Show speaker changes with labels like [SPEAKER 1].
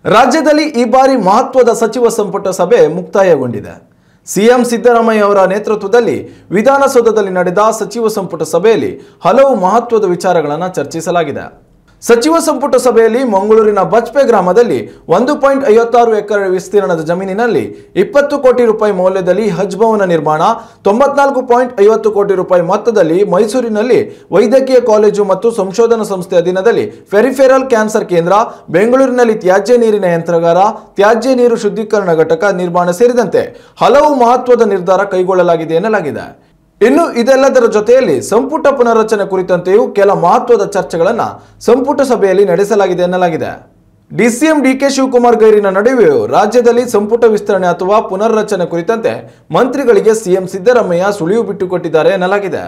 [SPEAKER 1] ರಾಜ್ಯದಲ್ಲಿ ಈ ಬಾರಿ ಮಹತ್ವದ ಸಚಿವ ಸಂಪುಟ ಸಭೆ ಮುಕ್ತಾಯಗೊಂಡಿದೆ. ಸಿಎಂ ಸಿದ್ದರಾಮಯ್ಯ ಅವರ ನೇತೃತ್ವದಲ್ಲಿ ವಿಧಾನಸೌಧದಲ್ಲಿ ನಡೆದ ಸಚಿವ ಸಂಪುಟ ಸಭೆಯಲ್ಲಿ ಹಲವು ಮಹತ್ವದ ವಿಚಾರಗಳನ್ನು ಚರ್ಚಿಸಲಾಗಿದೆ. ಸಚಿವ ಸಂಪುಟ ಸಭೆಯಲ್ಲಿ ಮಂಗಳೂರಿನ ಬಜ್ಪೆ ಗ್ರಾಮದಲ್ಲಿ 1.56 ಎಕರೆ ವಿಸ್ತೀರ್ಣದ ಜಮೀನಿನಲ್ಲಿ 20 ಕೋಟಿ ರೂಪಾಯಿ ಮೌಲ್ಯದಲ್ಲಿ ಹಜ್ ಭವನ ನಿರ್ಮಾಣ, 94.50 ಕೋಟಿ ರೂಪಾಯಿ ಮೊತ್ತದಲ್ಲಿ ಮೈಸೂರಿನಲ್ಲಿ ವೈದ್ಯಕೀಯ ಕಾಲೇಜು ಮತ್ತು ಸಂಶೋಧನಾ ಸಂಸ್ಥೆ ಅಧೀನದಲ್ಲಿ ಪೆರಿಫೆರಲ್ ಕ್ಯಾನ್ಸರ್ ಕೇಂದ್ರ, ಬೆಂಗಳೂರಿನಲ್ಲಿ ತ್ಯಾಜ್ಯ ನೀರಿನ ಯಂತ್ರಾಗಾರ, ತ್ಯಾಜ್ಯ ನೀರು ಶುದ್ಧೀಕರಣ ಘಟಕ ನಿರ್ಮಾಣ ಸೇರಿದಂತೆ ಹಲವು ಮಹತ್ವದ ನಿರ್ಧಾರ ಕೈಗೊಳ್ಳಲಾಗಿದೆ ಎನ್ನಲಾಗಿದೆ. ಇನ್ನು ಇದೆಲ್ಲದರ ಜೊತೆಯಲ್ಲಿ ಸಂಪುಟ ಪುನರ್ರಚನೆ ಕುರಿತಂತೆಯೂ ಕೆಲ ಮಹತ್ವದ ಚರ್ಚೆಗಳನ್ನು ಸಂಪುಟ ಸಭೆಯಲ್ಲಿ ನಡೆಸಲಾಗಿದೆ ಎನ್ನಲಾಗಿದೆ. ಡಿಸಿಎಂ ಡಿಕೆ ಶಿವಕುಮಾರ್ ಗೈರಿನ ನಡುವೆಯೂ ರಾಜ್ಯದಲ್ಲಿ ಸಂಪುಟ ವಿಸ್ತರಣೆ ಅಥವಾ ಪುನರ್ರಚನೆ ಕುರಿತಂತೆ ಮಂತ್ರಿಗಳಿಗೆ ಸಿಎಂ ಸಿದ್ದರಾಮಯ್ಯ ಸುಳಿವು ಬಿಟ್ಟುಕೊಟ್ಟಿದ್ದಾರೆ ಎನ್ನಲಾಗಿದೆ.